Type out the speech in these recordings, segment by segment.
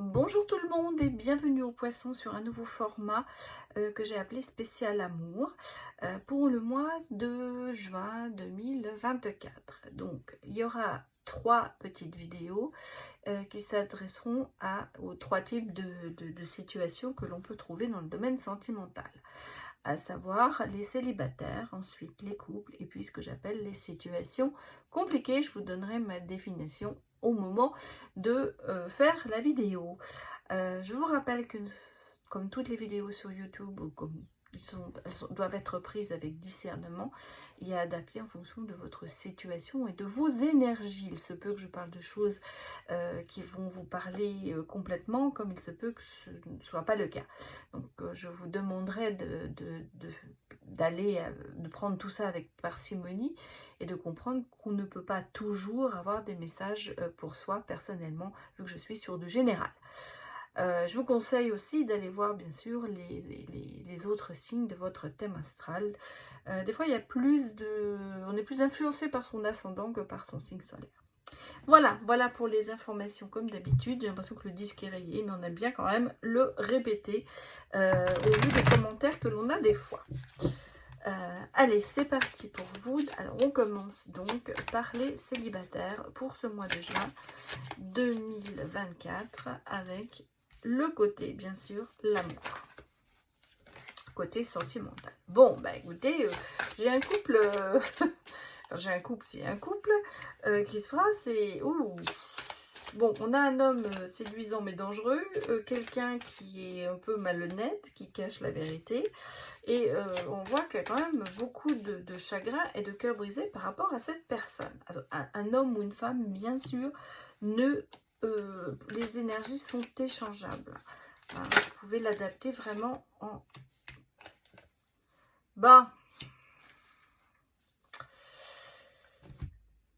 Bonjour tout le monde et bienvenue au Poisson sur un nouveau format que j'ai appelé spécial amour pour le mois de juin 2024. Donc il y aura 3 petites vidéos qui s'adresseront aux 3 types de situations que l'on peut trouver dans le domaine sentimental, à savoir les célibataires, ensuite les couples et puis ce que j'appelle les situations compliquées. Je vous donnerai ma définition au moment de faire la vidéo. Je vous rappelle que comme toutes les vidéos sur YouTube, ou comme doivent être prises avec discernement et adaptées en fonction de votre situation et de vos énergies. Il se peut que je parle de choses qui vont vous parler complètement, comme il se peut que ce ne soit pas le cas. Donc je vous demanderai de prendre tout ça avec parcimonie et de comprendre qu'on ne peut pas toujours avoir des messages pour soi personnellement, vu que je suis sur du général. Je vous conseille aussi d'aller voir bien sûr les autres signes de votre thème astral. Des fois, on est plus influencé par son ascendant que par son signe solaire. Voilà pour les informations comme d'habitude. J'ai l'impression que le disque est rayé, mais on aime bien quand même le répéter au vu des commentaires que l'on a des fois. Allez, c'est parti pour vous. Alors, on commence donc par les célibataires pour ce mois de juin 2024 avec le côté, bien sûr, l'amour. Côté sentimental. Bon, bah écoutez, j'ai un couple... j'ai un couple, c'est un couple qui se fera, c'est... Bon, on a un homme séduisant mais dangereux, quelqu'un qui est un peu malhonnête, qui cache la vérité, et on voit qu'il y a quand même beaucoup de chagrin et de cœur brisé par rapport à cette personne. Alors, un homme ou une femme, bien sûr, les énergies sont échangeables. Hein, vous pouvez l'adapter vraiment en... Bah,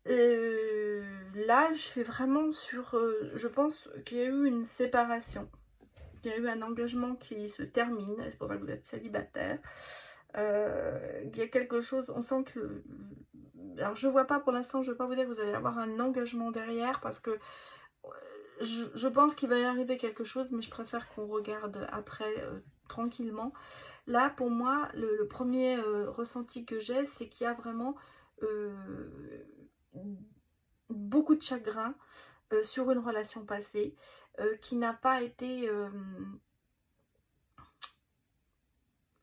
là, je suis vraiment sur... je pense qu'il y a eu une séparation. Il y a eu un engagement qui se termine. C'est pour ça que vous êtes célibataire. Il y a quelque chose... On sent que... Alors, je vois pas pour l'instant, je ne veux pas vous dire que vous allez avoir un engagement derrière parce que je pense qu'il va y arriver quelque chose, mais je préfère qu'on regarde après tranquillement. Là, pour moi, le premier ressenti que j'ai, c'est qu'il y a vraiment beaucoup de chagrin sur une relation passée qui n'a pas été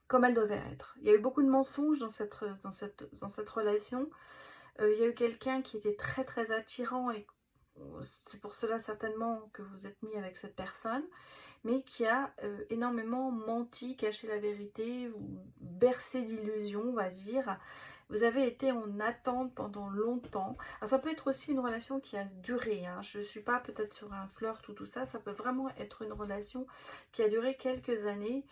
comme elle devait être. Il y a eu beaucoup de mensonges dans cette relation. Il y a eu quelqu'un qui était très très attirant et c'est pour cela certainement que vous êtes mis avec cette personne, mais qui a énormément menti, caché la vérité, ou bercé d'illusions, on va dire. Vous avez été en attente pendant longtemps. Alors ça peut être aussi une relation qui a duré. Hein. Je ne suis pas peut-être sur un flirt ou tout ça. Ça peut vraiment être une relation qui a duré quelques années.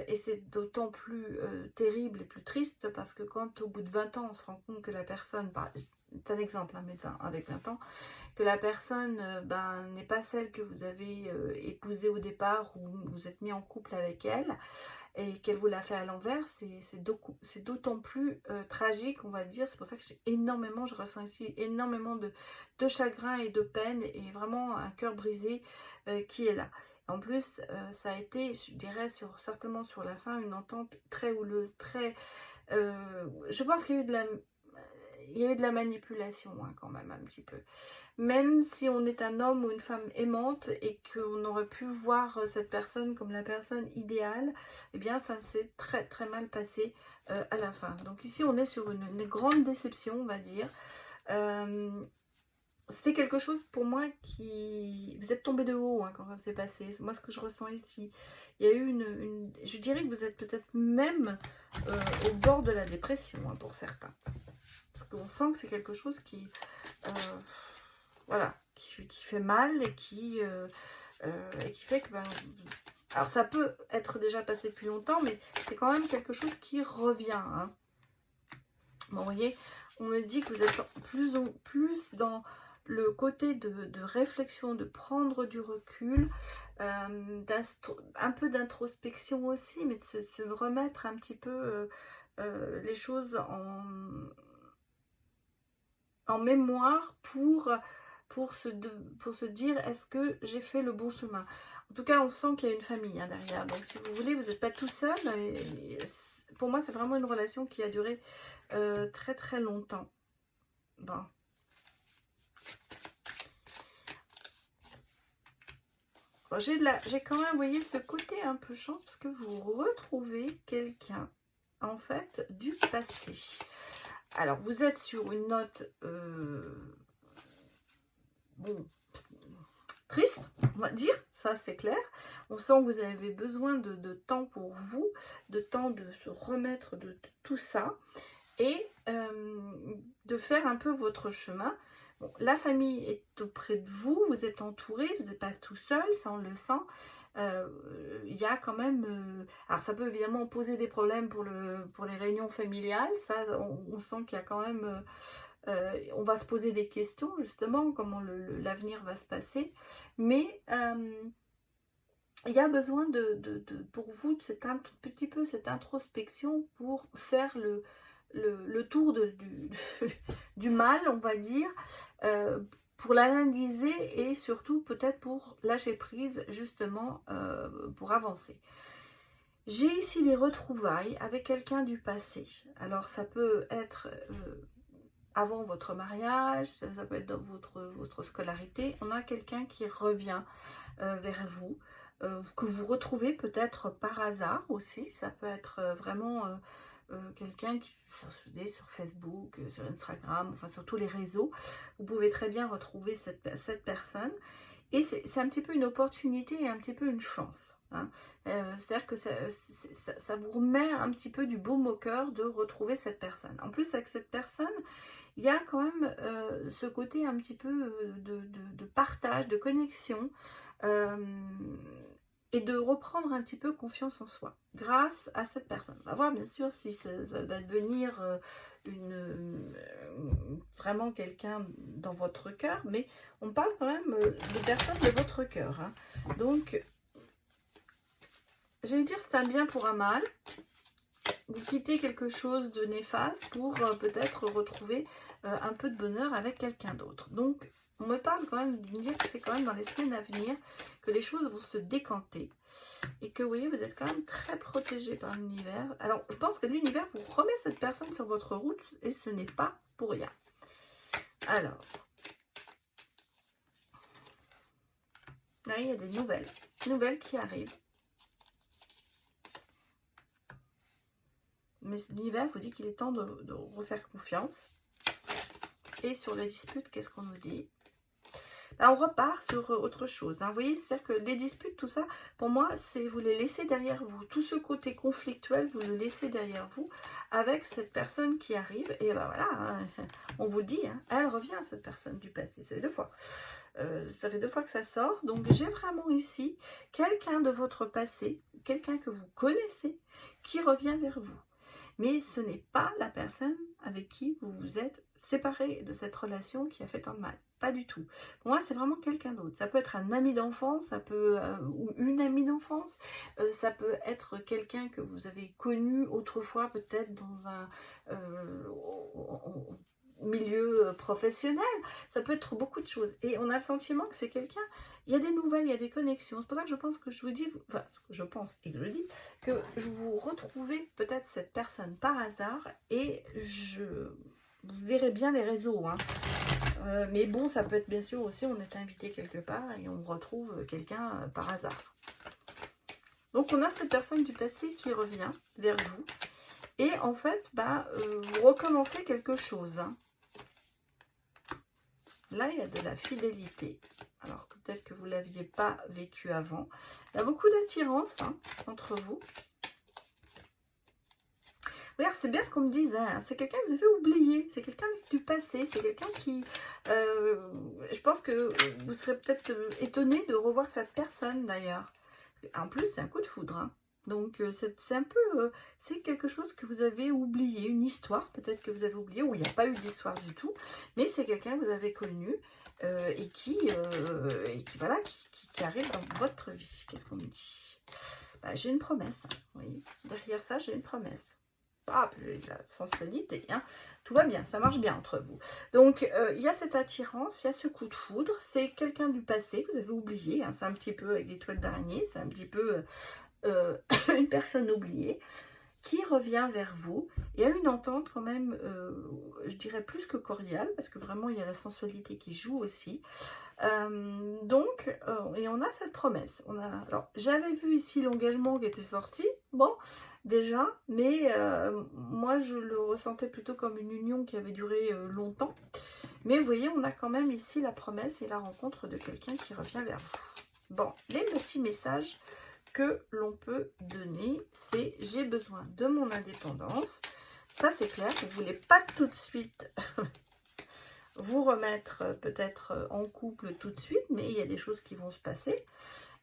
Et c'est d'autant plus terrible et plus triste parce que quand au bout de 20 ans, on se rend compte que la personne... c'est un exemple, hein, mais avec 20 ans, que la personne n'est pas celle que vous avez épousée au départ ou vous êtes mis en couple avec elle et qu'elle vous l'a fait à l'envers, c'est d'autant plus tragique, on va dire. C'est pour ça que je ressens ici énormément de chagrin et de peine et vraiment un cœur brisé qui est là. En plus, ça a été, je dirais, certainement sur la fin, une entente très houleuse, très... je pense qu'il y a eu de la manipulation hein, quand même un petit peu. Même si on est un homme ou une femme aimante et qu'on aurait pu voir cette personne comme la personne idéale, eh bien ça s'est très très mal passé à la fin. Donc ici on est sur une grande déception, on va dire. C'est quelque chose pour moi qui... Vous êtes tombé de haut hein, quand ça s'est passé. Moi ce que je ressens ici, il y a eu je dirais que vous êtes peut-être même au bord de la dépression hein, pour certains. Parce qu'on sent que c'est quelque chose qui... voilà, qui fait mal et qui fait que... alors ça peut être déjà passé depuis longtemps, mais c'est quand même quelque chose qui revient. Hein. Bon, vous voyez, on me dit que vous êtes plus dans le côté de réflexion, de prendre du recul, un peu d'introspection aussi, mais de se remettre un petit peu les choses en mémoire pour pour se dire, est-ce que j'ai fait le bon chemin? En tout cas, on sent qu'il y a une famille hein, derrière. Donc, si vous voulez, vous n'êtes pas tout seul. Pour moi, c'est vraiment une relation qui a duré très, très longtemps. Bon. Bon, j'ai quand même, vous voyez, ce côté un peu chance parce que vous retrouvez quelqu'un, en fait, du passé. Alors, vous êtes sur une note, bon, triste, on va dire, ça c'est clair. On sent que vous avez besoin de temps pour vous, de temps de se remettre de tout ça et de faire un peu votre chemin. Bon, la famille est auprès de vous, vous êtes entouré, vous n'êtes pas tout seul, ça on le sent. Il y a quand même... alors ça peut évidemment poser des problèmes pour les réunions familiales, ça on sent qu'il y a quand même... on va se poser des questions justement, comment l'avenir va se passer, mais il y a besoin pour vous de un tout petit peu cette introspection pour faire le tour du mal, on va dire, pour l'analyser et surtout peut-être pour lâcher prise justement pour avancer. J'ai ici les retrouvailles avec quelqu'un du passé. Alors ça peut être avant votre mariage, ça peut être dans votre scolarité. On a quelqu'un qui revient vers vous, que vous retrouvez peut-être par hasard aussi. Ça peut être vraiment quelqu'un qui, sur Facebook, sur Instagram, enfin sur tous les réseaux. Vous pouvez très bien retrouver cette personne. Et c'est un petit peu une opportunité et un petit peu une chance. Hein. C'est-à-dire que ça vous remet un petit peu du baume au cœur de retrouver cette personne. En plus, avec cette personne, il y a quand même ce côté un petit peu de partage, de connexion, et de reprendre un petit peu confiance en soi grâce à cette personne. On va voir bien sûr si ça va devenir vraiment quelqu'un dans votre cœur, mais on parle quand même de personnes de votre cœur. Hein. Donc, j'allais dire c'est un bien pour un mal. Vous quittez quelque chose de néfaste pour peut-être retrouver un peu de bonheur avec quelqu'un d'autre. Donc, on me parle quand même de me dire que c'est quand même dans les semaines à venir que les choses vont se décanter. Et que, vous voyez, vous êtes quand même très protégé par l'univers. Alors, je pense que l'univers vous remet cette personne sur votre route et ce n'est pas pour rien. Alors, là, il y a des nouvelles qui arrivent. Mais l'univers vous dit qu'il est temps de refaire confiance. Et sur les disputes, qu'est-ce qu'on nous dit? Ben, on repart sur autre chose. Hein. Vous voyez, c'est-à-dire que les disputes, tout ça, pour moi, c'est vous les laissez derrière vous. Tout ce côté conflictuel, vous le laissez derrière vous avec cette personne qui arrive. Et ben voilà, hein, on vous le dit, hein, elle revient, cette personne du passé. Ça fait 2 fois. Ça fait 2 fois que ça sort. Donc, j'ai vraiment ici quelqu'un de votre passé, quelqu'un que vous connaissez, qui revient vers vous. Mais ce n'est pas la personne avec qui vous vous êtes séparé de cette relation qui a fait tant de mal. Pas du tout. Pour moi, c'est vraiment quelqu'un d'autre. Ça peut être un ami d'enfance, ça peut ou une amie d'enfance. Ça peut être quelqu'un que vous avez connu autrefois, peut-être dans un milieu professionnel. Ça peut être beaucoup de choses. Et on a le sentiment que c'est quelqu'un... Il y a des nouvelles, il y a des connexions. C'est pour ça que je pense que je vous dis... Enfin, je pense et je le dis, que je vous retrouvez peut-être cette personne par hasard et vous verrez bien les réseaux. Hein. Mais bon, ça peut être bien sûr aussi, on est invité quelque part et on retrouve quelqu'un par hasard. Donc, on a cette personne du passé qui revient vers vous. Et en fait, bah, vous recommencez quelque chose. Hein. Là, il y a de la fidélité. Alors que peut-être que vous ne l'aviez pas vécu avant. Il y a beaucoup d'attirance hein, entre vous. Regarde, c'est bien ce qu'on me disait. Hein. C'est quelqu'un que vous avez oublié. C'est quelqu'un du passé. C'est quelqu'un qui... je pense que vous serez peut-être étonné de revoir cette personne d'ailleurs. En plus, c'est un coup de foudre. Hein. Donc, c'est un peu... c'est quelque chose que vous avez oublié. Une histoire peut-être que vous avez oublié. Où il n'y a pas eu d'histoire du tout. Mais c'est quelqu'un que vous avez connu. Et qui voilà, qui arrive dans votre vie. Qu'est-ce qu'on me dit? Bah, j'ai une promesse. Hein. Oui. Derrière ça, j'ai une promesse. la sensualité, hein. Tout va bien, ça marche bien entre vous. Donc, il y a cette attirance, il y a ce coup de foudre. C'est quelqu'un du passé que vous avez oublié, hein. C'est un petit peu avec des toiles d'araignée, c'est un petit peu une personne oubliée qui revient vers vous. Il y a une entente quand même, je dirais plus que cordiale, parce que vraiment il y a la sensualité qui joue aussi. Et on a cette promesse. Alors, j'avais vu ici l'engagement qui était sorti, bon, déjà, mais moi je le ressentais plutôt comme une union qui avait duré longtemps. Mais vous voyez, on a quand même ici la promesse et la rencontre de quelqu'un qui revient vers vous. Bon, les petits messages que l'on peut donner, c'est j'ai besoin de mon indépendance. Ça, c'est clair, vous ne voulez pas tout de suite vous remettre peut-être en couple tout de suite, mais il y a des choses qui vont se passer.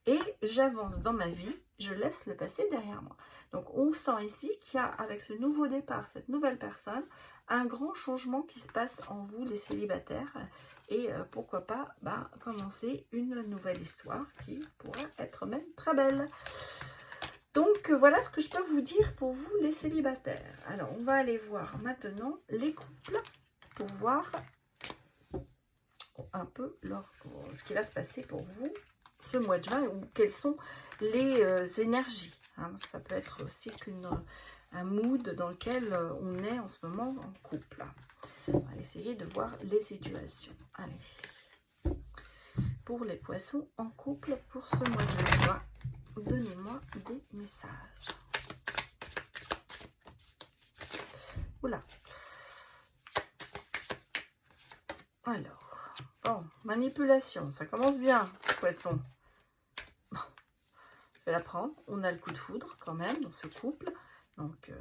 Et j'avance dans ma vie, je laisse le passé derrière moi. Donc, on sent ici qu'il y a, avec ce nouveau départ, cette nouvelle personne, un grand changement qui se passe en vous, les célibataires. Et pourquoi pas commencer une nouvelle histoire qui pourrait être même très belle. Donc, voilà ce que je peux vous dire pour vous, les célibataires. Alors, on va aller voir maintenant les couples pour voir un peu ce qui va se passer pour vous ce mois de juin, ou quelles sont les énergies. Hein. Ça peut être aussi un mood dans lequel on est en ce moment en couple. On va essayer de voir les situations. Allez. Pour les poissons en couple pour ce mois de juin, donnez-moi des messages. Oula. Alors, bon, manipulation, ça commence bien, poisson. Bon, je vais la prendre. On a le coup de foudre quand même dans ce couple. Donc,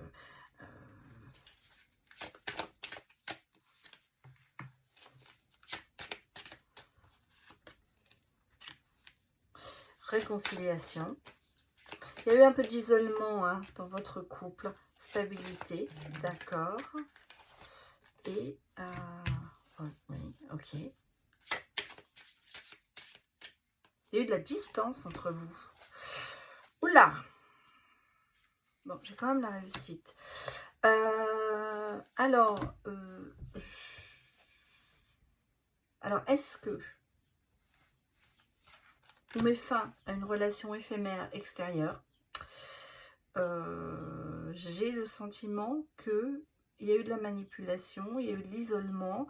réconciliation. Il y a eu un peu d'isolement hein, dans votre couple. Stabilité, d'accord. Et, oui, ok. Il y a eu de la distance entre vous. Oula! Bon, j'ai quand même la réussite. Alors, est-ce que on met fin à une relation éphémère extérieure? J'ai le sentiment qu'il y a eu de la manipulation, il y a eu de l'isolement.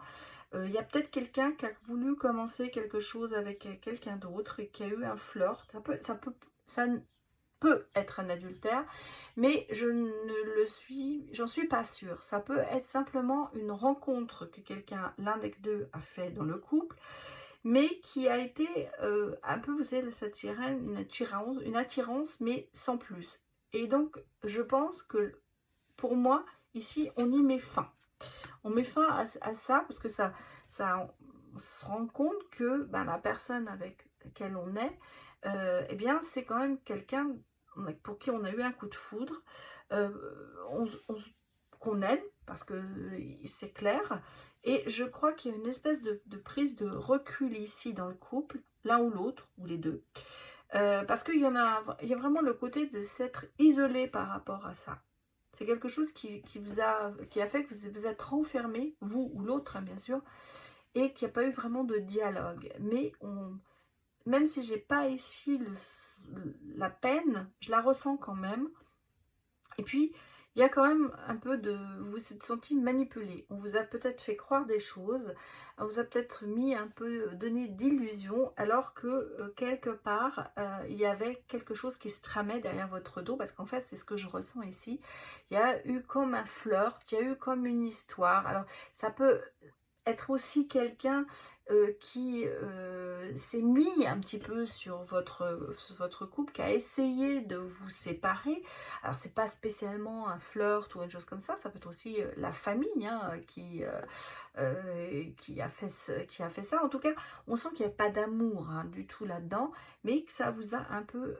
Il y a peut-être quelqu'un qui a voulu commencer quelque chose avec quelqu'un d'autre et qui a eu un flirt. Ça peut être un adultère, mais j'en suis pas sûre. Ça peut être simplement une rencontre que l'un des deux a fait dans le couple, mais qui a été un peu, vous savez, cette sirène, une attirance, mais sans plus. Et donc, je pense que, pour moi, ici, on y met fin. On met fin à ça, parce que on se rend compte que la personne avec laquelle on est, eh bien, c'est quand même quelqu'un pour qui on a eu un coup de foudre, qu'on aime, parce que c'est clair. Et je crois qu'il y a une espèce de prise de recul ici dans le couple, l'un ou l'autre, ou les deux. Parce qu'il y a vraiment le côté de s'être isolé par rapport à ça. C'est quelque chose qui a fait que vous êtes renfermé, vous ou l'autre, hein, bien sûr, et qu'il n'y a pas eu vraiment de dialogue. Mais même si j'ai pas ici la peine, je la ressens quand même. Et puis, il y a quand même un peu vous vous êtes senti manipulé. On vous a peut-être fait croire des choses. On vous a peut-être donné d'illusions, alors que quelque part, il y avait quelque chose qui se tramait derrière votre dos. Parce qu'en fait, c'est ce que je ressens ici. Il y a eu comme un flirt, il y a eu comme une histoire. Alors, ça peut être aussi quelqu'un qui s'est mis un petit peu sur votre couple, qui a essayé de vous séparer. Alors, c'est pas spécialement un flirt ou une chose comme ça peut être aussi la famille hein, qui a fait ça. En tout cas, on sent qu'il n'y a pas d'amour hein, du tout là-dedans, mais que ça vous a un peu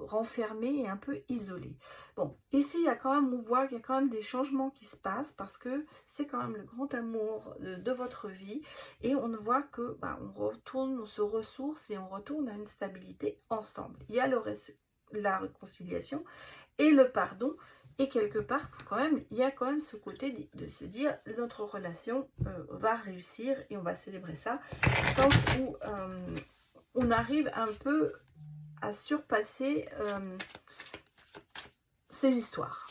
renfermé et un peu isolé. Bon, ici, on voit qu'il y a quand même des changements qui se passent, parce que c'est quand même le grand amour de votre vie, et on voit que on se ressource et on retourne à une stabilité ensemble. Il y a la réconciliation et le pardon Et quelque part, quand même, il y a quand même ce côté de se dire, notre relation va réussir et on va célébrer ça. Dans le sens où on arrive un peu à surpasser ces histoires.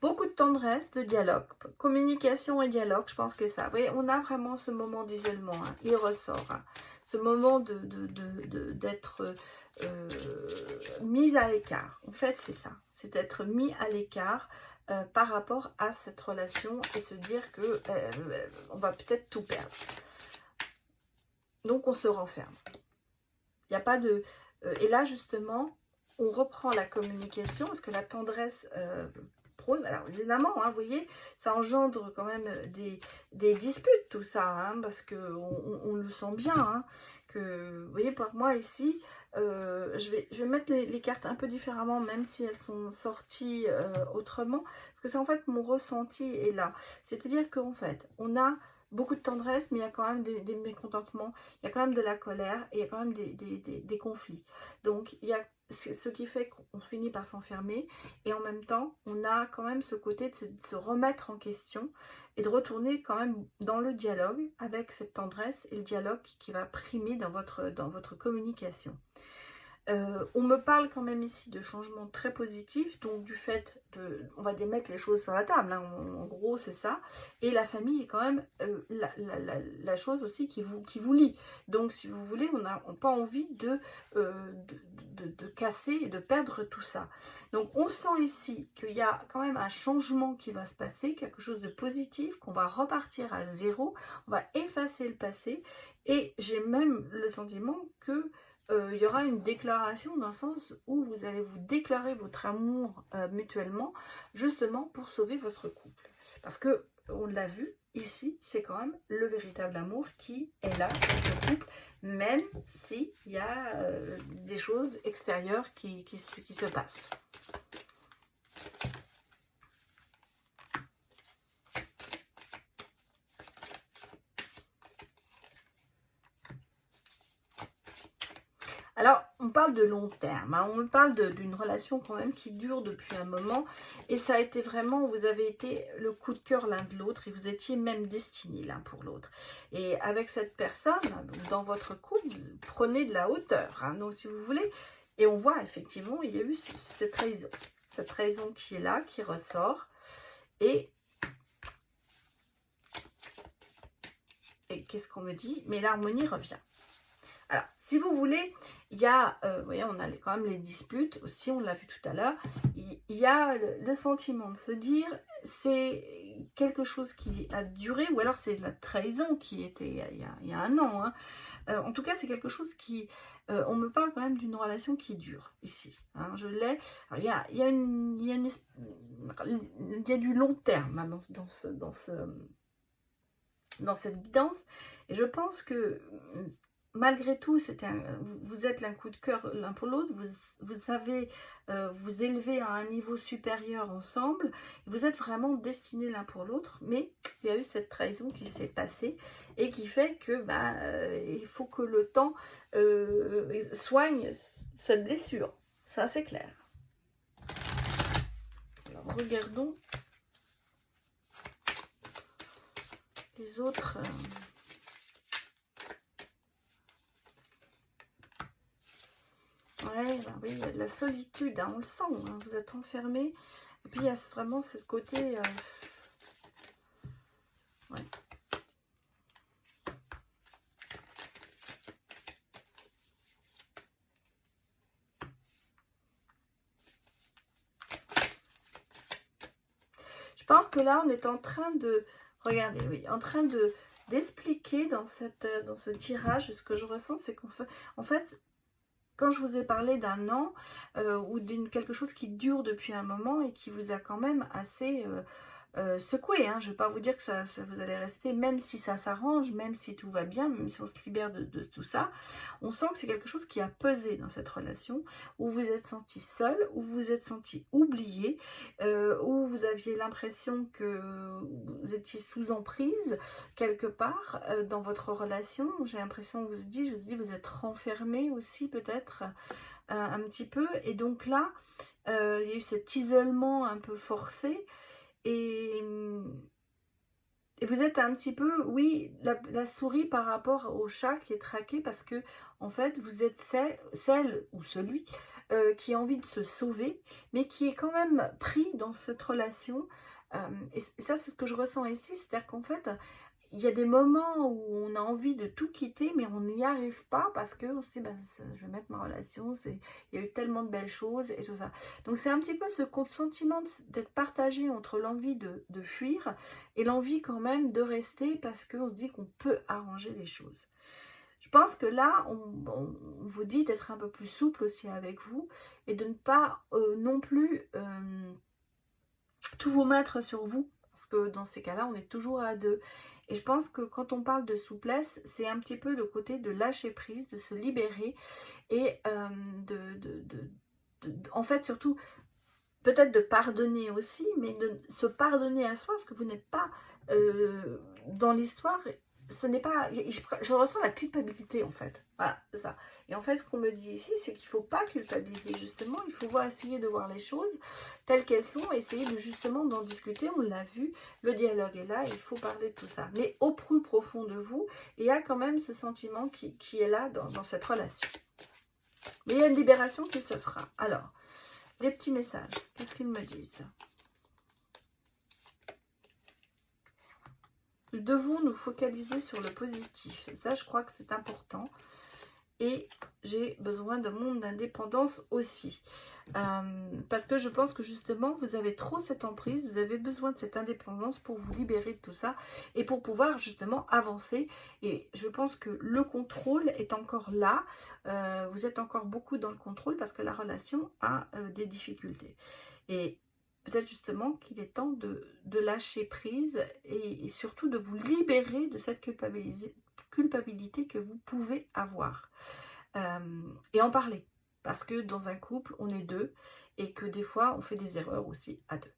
Beaucoup de tendresse, de dialogue, communication et dialogue, je pense que ça. Vous voyez, on a vraiment ce moment d'isolement, hein, il ressort. Hein, ce moment d'être mis à l'écart. En fait, c'est ça. C'est d'être mis à l'écart par rapport à cette relation et se dire que on va peut-être tout perdre. Donc, on se renferme. Il n'y a pas de... et là, justement, on reprend la communication parce que la tendresse... alors évidemment, hein, vous voyez, ça engendre quand même des disputes, tout ça, hein, parce qu'on le sent bien, hein, que, vous voyez, pour moi ici, je vais mettre les cartes un peu différemment, même si elles sont sorties autrement, parce que c'est en fait mon ressenti est là. C'est-à-dire qu'en fait, on a beaucoup de tendresse, mais il y a quand même des mécontentements, il y a quand même de la colère, et il y a quand même des conflits. Donc, il y a ce qui fait qu'on finit par s'enfermer, et en même temps, on a quand même ce côté de se remettre en question, et de retourner quand même dans le dialogue, avec cette tendresse, et le dialogue qui va primer dans votre communication. On me parle quand même ici de changements très positifs, donc du fait de, on va dire, mettre les choses sur la table, hein, en gros c'est ça, et la famille est quand même la chose aussi qui vous lie, donc si vous voulez, on n'a pas envie de casser et de perdre tout ça. Donc on sent ici qu'il y a quand même un changement qui va se passer, quelque chose de positif, qu'on va repartir à zéro, on va effacer le passé, et j'ai même le sentiment que il y aura une déclaration dans le sens où vous allez vous déclarer votre amour mutuellement, justement pour sauver votre couple. Parce que, on l'a vu, ici, c'est quand même le véritable amour qui est là dans ce couple, même s'il y a des choses extérieures qui se passent. Alors, on parle de long terme, hein, on parle d'une relation quand même qui dure depuis un moment, et ça a été vraiment, vous avez été le coup de cœur l'un de l'autre, et vous étiez même destinés l'un pour l'autre. Et avec cette personne, dans votre couple, vous prenez de la hauteur, hein, donc si vous voulez, et on voit effectivement, il y a eu cette raison qui est là, qui ressort, et qu'est-ce qu'on me dit? Mais l'harmonie revient. Alors, si vous voulez, il y a, vous voyez, on a quand même les disputes aussi, on l'a vu tout à l'heure, il y a le sentiment de se dire, c'est quelque chose qui a duré, ou alors c'est la trahison qui était il y a un an, hein. En tout cas, c'est quelque chose qui, on me parle quand même d'une relation qui dure, ici, hein, je l'ai, il y a du long terme, hein, dans cette guidance, et je pense que malgré tout, vous êtes l'un coup de cœur l'un pour l'autre, vous savez vous élever à un niveau supérieur ensemble, vous êtes vraiment destinés l'un pour l'autre, mais il y a eu cette trahison qui s'est passée et qui fait que il faut que le temps soigne cette blessure, ça c'est clair. Alors regardons les autres... Ouais, oui, il y a de la solitude, hein, on le sent, hein, vous êtes enfermé. Et puis il y a vraiment ce côté... ouais. Je pense que là, on est en train de... Regardez, oui, en train d'expliquer dans ce tirage, ce que je ressens, c'est qu'en fait, quand je vous ai parlé d'un an ou quelque chose qui dure depuis un moment et qui vous a quand même assez secoué, hein. Je ne vais pas vous dire que vous allez rester, même si ça s'arrange, même si tout va bien, même si on se libère de tout ça. On sent que c'est quelque chose qui a pesé dans cette relation, où vous êtes senti seul, où vous êtes senti oublié, où vous aviez l'impression que vous étiez sous emprise quelque part dans votre relation. J'ai l'impression que je vous dis, vous êtes renfermé aussi peut-être un petit peu. Et donc là, il y a eu cet isolement un peu forcé. Et vous êtes un petit peu, oui, la souris par rapport au chat qui est traqué, parce que en fait vous êtes celle ou celui qui a envie de se sauver, mais qui est quand même pris dans cette relation. Et ça, c'est ce que je ressens ici, c'est-à-dire qu'en fait il y a des moments où on a envie de tout quitter, mais on n'y arrive pas parce qu'on se dit, ben, je vais mettre ma relation, il y a eu tellement de belles choses et tout ça. Donc c'est un petit peu ce sentiment d'être partagé entre l'envie de fuir et l'envie quand même de rester, parce qu'on se dit qu'on peut arranger les choses. Je pense que là, on vous dit d'être un peu plus souple aussi avec vous et de ne pas non plus tout vous mettre sur vous. Parce que dans ces cas-là, on est toujours à deux. Et je pense que quand on parle de souplesse, c'est un petit peu le côté de lâcher prise, de se libérer et en fait, surtout, peut-être de pardonner aussi, mais de se pardonner à soi, parce que vous n'êtes pas dans l'histoire. Ce n'est pas, je ressens la culpabilité en fait, voilà, c'est ça. Et en fait, ce qu'on me dit ici, c'est qu'il ne faut pas culpabiliser, justement, il faut essayer de voir les choses telles qu'elles sont, essayer de justement d'en discuter. On l'a vu, le dialogue est là, il faut parler de tout ça, mais au plus profond de vous, il y a quand même ce sentiment qui est là dans cette relation. Mais il y a une libération qui se fera. Alors, les petits messages, qu'est-ce qu'ils me disent? Nous devons nous focaliser sur le positif. Et ça, je crois que c'est important. Et j'ai besoin d'un monde d'indépendance aussi. Parce que je pense que justement, vous avez trop cette emprise. Vous avez besoin de cette indépendance pour vous libérer de tout ça. Et pour pouvoir justement avancer. Et je pense que le contrôle est encore là. Vous êtes encore beaucoup dans le contrôle parce que la relation a des difficultés. Et peut-être justement qu'il est temps de lâcher prise et surtout de vous libérer de cette culpabilité que vous pouvez avoir. Et en parler. Parce que dans un couple, on est deux et que des fois, on fait des erreurs aussi à deux.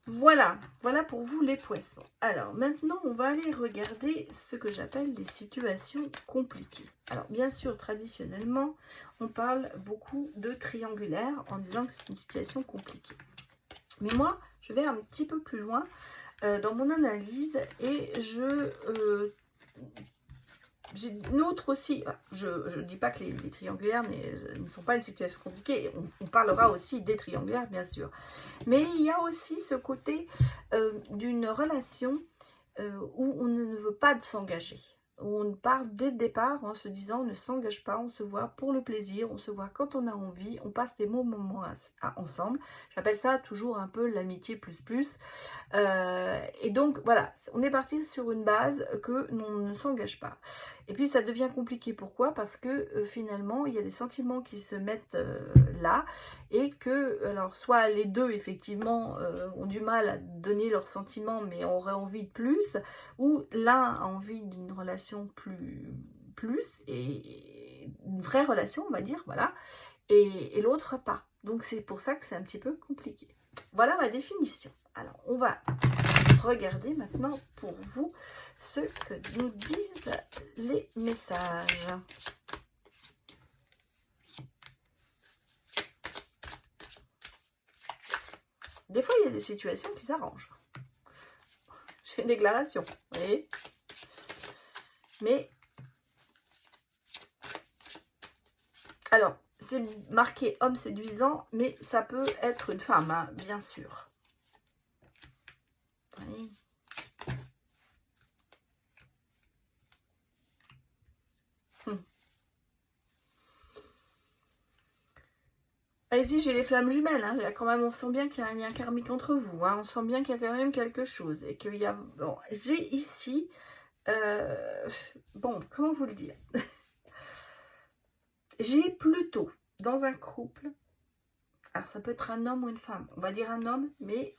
Voilà, voilà pour vous les poissons. Alors maintenant, on va aller regarder ce que j'appelle des situations compliquées. Alors bien sûr, traditionnellement, on parle beaucoup de triangulaire en disant que c'est une situation compliquée. Mais moi, je vais un petit peu plus loin dans mon analyse et j'ai une autre aussi. Je ne dis pas que les triangulaires ne sont pas une situation compliquée. On parlera aussi des triangulaires, bien sûr. Mais il y a aussi ce côté d'une relation où on ne veut pas s'engager. Où on part dès le départ en se disant on ne s'engage pas, on se voit pour le plaisir, on se voit quand on a envie, on passe des bons moments ensemble. J'appelle ça toujours un peu l'amitié plus plus. Et donc voilà, on est parti sur une base que l'on ne s'engage pas. Et puis ça devient compliqué, pourquoi? Parce que finalement il y a des sentiments qui se mettent là, et que, alors soit les deux effectivement ont du mal à donner leurs sentiments mais auraient envie de plus, ou l'un a envie d'une relation plus et une vraie relation, on va dire, voilà, et l'autre pas. Donc c'est pour ça que c'est un petit peu compliqué. Voilà ma définition. Alors on va regarder maintenant pour vous ce que nous disent les messages. Des fois, il y a des situations qui s'arrangent. J'ai une déclaration, vous voyez. Mais, alors, c'est marqué homme séduisant, mais ça peut être une femme, hein, bien sûr. Oui. Ici, j'ai les flammes jumelles. Hein. Quand même, on sent bien qu'il y a un lien karmique entre vous. Hein. On sent bien qu'il y a quand même quelque chose. Et qu'il y a... Bon, j'ai ici... bon, comment vous le dire? J'ai plutôt, dans un couple, Alors, ça peut être un homme ou une femme. On va dire un homme, mais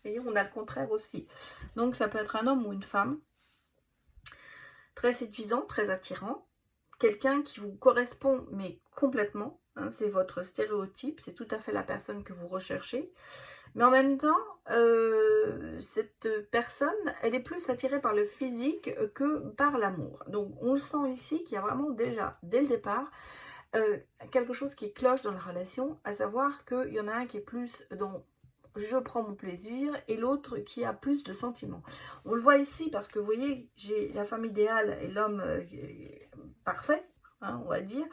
et on a le contraire aussi. Donc, ça peut être un homme ou une femme. Très séduisant, très attirant. Quelqu'un qui vous correspond, mais complètement. Hein, c'est votre stéréotype. C'est tout à fait la personne que vous recherchez. Mais en même temps, cette personne, elle est plus attirée par le physique que par l'amour. Donc, on le sent ici qu'il y a vraiment déjà, dès le départ, quelque chose qui cloche dans la relation, à savoir qu'il y en a un qui est plus dans je prends mon plaisir et l'autre qui a plus de sentiments. On le voit ici parce que vous voyez, j'ai la femme idéale et l'homme parfait, hein, on va dire.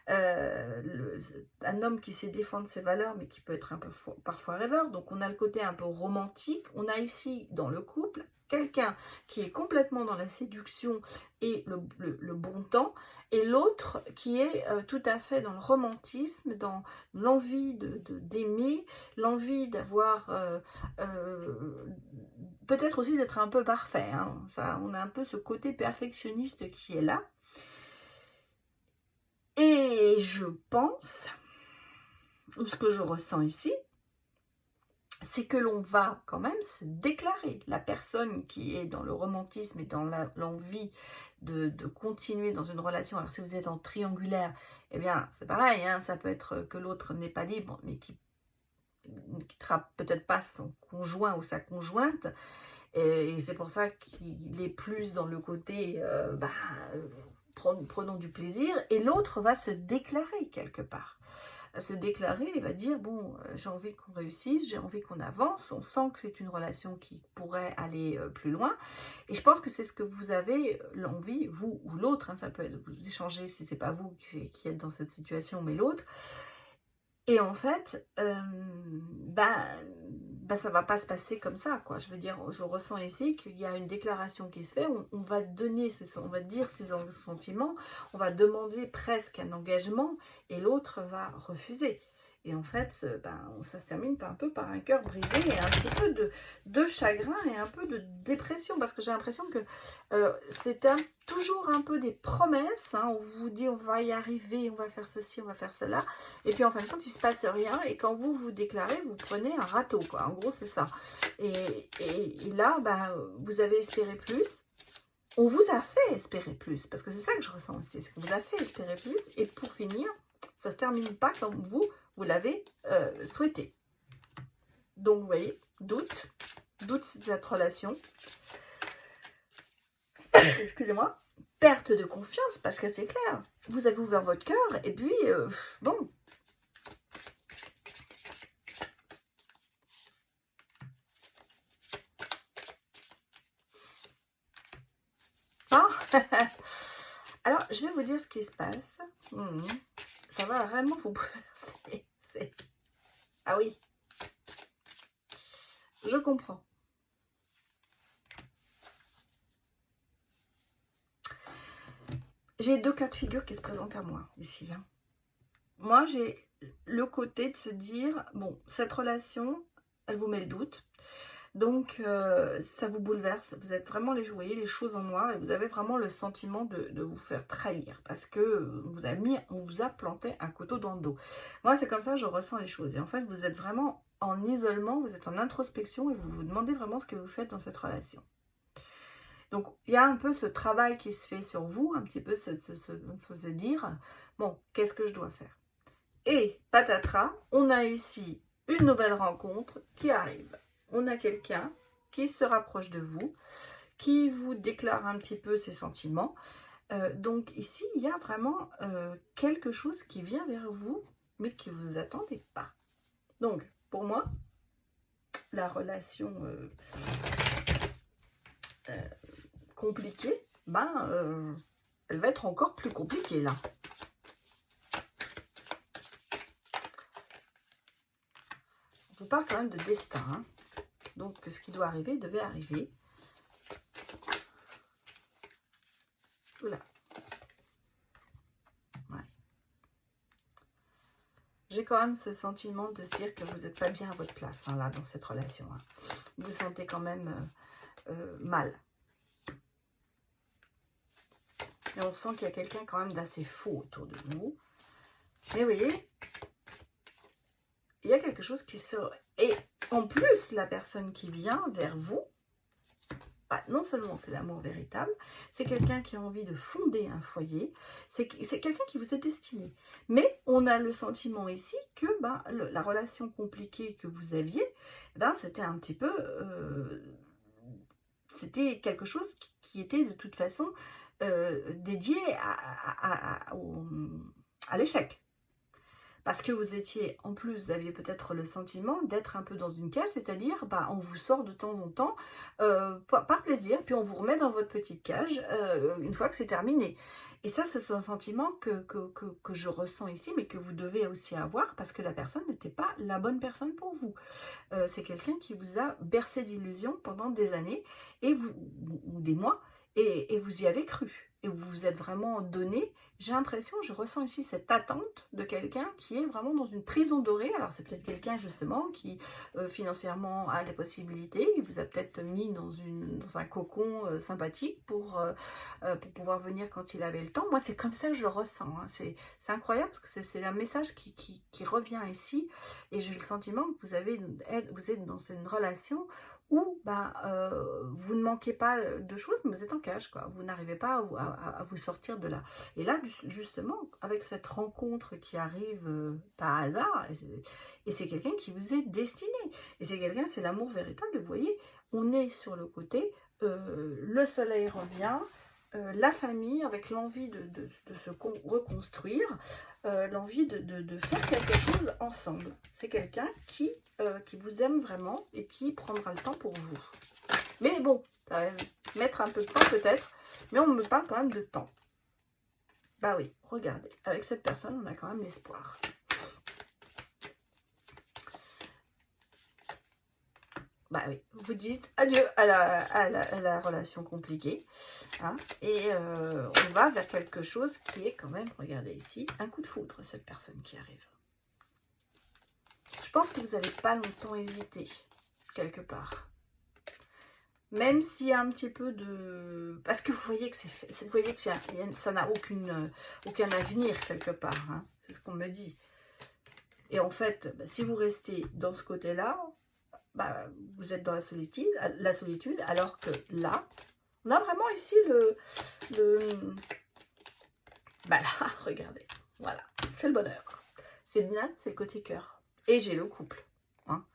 Un homme qui sait défendre ses valeurs mais qui peut être un peu parfois rêveur. Donc on a le côté un peu romantique. On a ici dans le couple quelqu'un qui est complètement dans la séduction et le bon temps, et l'autre qui est tout à fait dans le romantisme, dans l'envie d'aimer, l'envie d'avoir peut-être aussi d'être un peu parfait, hein. Ça, on a un peu ce côté perfectionniste qui est là. Et je pense, ou ce que je ressens ici, c'est que l'on va quand même se déclarer. La personne qui est dans le romantisme et dans l'envie de continuer dans une relation, alors si vous êtes en triangulaire, eh bien c'est pareil, hein, ça peut être que l'autre n'est pas libre, mais qui ne quittera peut-être pas son conjoint ou sa conjointe, et c'est pour ça qu'il est plus dans le côté prenons du plaisir, et l'autre va se déclarer quelque part. À se déclarer, il va dire, bon, j'ai envie qu'on réussisse, j'ai envie qu'on avance, on sent que c'est une relation qui pourrait aller plus loin, et je pense que c'est ce que vous avez l'envie, vous ou l'autre, hein, ça peut être, vous échangez si c'est pas vous qui êtes dans cette situation, mais l'autre, et en fait, ça va pas se passer comme ça, quoi. Je veux dire, je ressens ici qu'il y a une déclaration qui se fait, on va donner, on va dire ses sentiments, on va demander presque un engagement, et l'autre va refuser. Et en fait, ça se termine un peu par un cœur brisé et un petit peu de chagrin et un peu de dépression, parce que j'ai l'impression que c'est toujours un peu des promesses, hein. On vous dit on va y arriver, on va faire ceci, on va faire cela, et puis en fin de compte il se passe rien, et quand vous vous déclarez, vous prenez un râteau, quoi. En gros c'est ça. Et là, vous avez espéré plus, on vous a fait espérer plus, parce que c'est ça que je ressens aussi, c'est qu'on vous a fait espérer plus, et pour finir, ça ne se termine pas comme vous l'avez souhaité. Donc vous voyez, doute de cette relation. Excusez-moi. Perte de confiance, parce que c'est clair. Vous avez ouvert votre cœur, et puis, bon. Ah alors, je vais vous dire ce qui se passe. Ça va vraiment vous bouleverser. Ah oui. Je comprends. J'ai deux cas de figure qui se présentent à moi ici, hein. Moi, j'ai le côté de se dire, bon, cette relation, elle vous met le doute. Donc, ça vous bouleverse. Vous êtes vraiment, vous voyez les choses en noir, et vous avez vraiment le sentiment de vous faire trahir, parce que on vous a planté un couteau dans le dos. Moi, c'est comme ça que je ressens les choses. Et en fait, vous êtes vraiment en isolement, vous êtes en introspection, et vous vous demandez vraiment ce que vous faites dans cette relation. Donc, il y a un peu ce travail qui se fait sur vous, un petit peu se dire, bon, qu'est-ce que je dois faire? Et patatras, on a ici une nouvelle rencontre qui arrive. On a quelqu'un qui se rapproche de vous, qui vous déclare un petit peu ses sentiments. Donc ici, il y a vraiment quelque chose qui vient vers vous, mais que vous attendez pas. Donc, pour moi, la relation compliquée, elle va être encore plus compliquée là. On vous parle quand même de destin, hein. Donc, ce qui doit arriver devait arriver. Voilà. Ouais. J'ai quand même ce sentiment de se dire que vous n'êtes pas bien à votre place, hein, là, dans cette relation, hein. Vous vous sentez quand même mal. Et on sent qu'il y a quelqu'un quand même d'assez faux autour de vous. Mais vous voyez, il y a quelque chose qui se... Et en plus, la personne qui vient vers vous, bah, non seulement c'est l'amour véritable, c'est quelqu'un qui a envie de fonder un foyer, c'est quelqu'un qui vous est destiné. Mais on a le sentiment ici que bah, la relation compliquée que vous aviez, ben, c'était un petit peu... c'était quelque chose qui était de toute façon dédié à l'échec. Parce que vous étiez, en plus, vous aviez peut-être le sentiment d'être un peu dans une cage, c'est-à-dire, bah, on vous sort de temps en temps par plaisir, puis on vous remet dans votre petite cage une fois que c'est terminé. Et ça, c'est un sentiment que je ressens ici, mais que vous devez aussi avoir, parce que la personne n'était pas la bonne personne pour vous. C'est quelqu'un qui vous a bercé d'illusions pendant des années, ou des mois, et vous y avez cru. Et vous vous êtes vraiment donné, j'ai l'impression, je ressens ici cette attente de quelqu'un qui est vraiment dans une prison dorée. Alors c'est peut-être quelqu'un justement qui financièrement a les possibilités, il vous a peut-être mis dans un cocon sympathique pour pouvoir venir quand il avait le temps. Moi c'est comme ça que je le ressens, hein. C'est incroyable parce que c'est un message qui revient ici, et j'ai le sentiment que vous êtes dans une relation où ben, vous ne manquez pas de choses, mais vous êtes en cage, quoi. Vous n'arrivez pas à vous sortir de là. Et là, justement, avec cette rencontre qui arrive par hasard, et c'est quelqu'un qui vous est destiné. Et c'est quelqu'un, c'est l'amour véritable. Vous voyez, on est sur le côté, le soleil revient, la famille avec l'envie de se reconstruire, l'envie de faire quelque chose ensemble. C'est quelqu'un qui vous aime vraiment et qui prendra le temps pour vous. Mais bon, ça va mettre un peu de temps peut-être, mais on me parle quand même de temps. Bah oui, regardez, avec cette personne, on a quand même l'espoir. Bah oui, vous dites adieu à la relation compliquée. Hein, et on va vers quelque chose qui est quand même, regardez ici, un coup de foudre, cette personne qui arrive. Je pense que vous n'avez pas longtemps hésité, quelque part. Même s'il y a un petit peu de... Parce que vous voyez que vous voyez que ça n'a aucun avenir, quelque part. Hein, c'est ce qu'on me dit. Et en fait, bah, si vous restez dans ce côté-là, bah, vous êtes dans la solitude, alors que là, on a vraiment ici bah là, regardez, voilà, c'est le bonheur. C'est bien, c'est le côté cœur. Et j'ai le couple. Hein.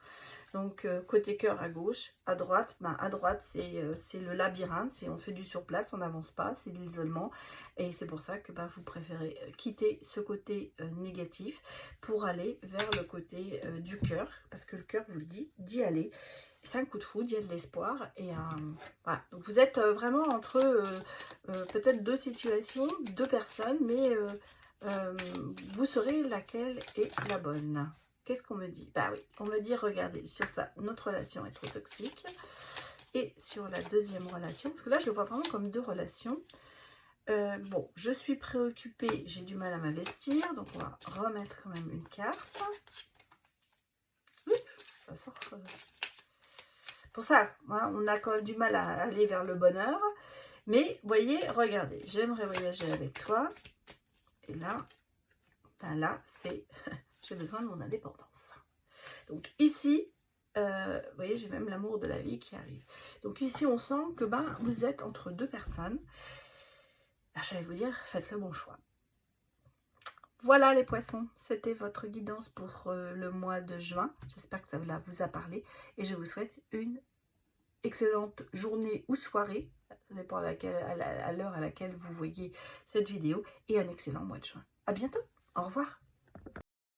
Donc, côté cœur à gauche, à droite, bah, à droite, c'est le labyrinthe. Si on fait du surplace, on n'avance pas, c'est de l'isolement. Et c'est pour ça que bah, vous préférez quitter ce côté négatif pour aller vers le côté du cœur. Parce que le cœur vous le dit, d'y aller. C'est un coup de foudre, il y a de l'espoir. Et voilà. Donc vous êtes vraiment entre peut-être deux situations, deux personnes, mais vous saurez laquelle est la bonne. Qu'est-ce qu'on me dit? Bah oui, on me dit, regardez, sur ça, notre relation est trop toxique. Et sur la deuxième relation, parce que là je le vois vraiment comme deux relations. Bon, je suis préoccupée, j'ai du mal à m'investir, donc on va remettre quand même une carte. Oups, ça sort. Pour ça, hein, on a quand même du mal à aller vers le bonheur. Mais, voyez, regardez, j'aimerais voyager avec toi. Et là, ben là, c'est j'ai besoin de mon indépendance. Donc ici, vous voyez, j'ai même l'amour de la vie qui arrive. Donc ici, on sent que ben, vous êtes entre deux personnes. Alors, j'allais vous dire, faites le bon choix. Voilà les poissons, c'était votre guidance pour le mois de juin. J'espère que ça vous a parlé. Et je vous souhaite une excellente journée ou soirée, ça dépend à l'heure à laquelle vous voyez cette vidéo, et un excellent mois de juin. À bientôt, au revoir.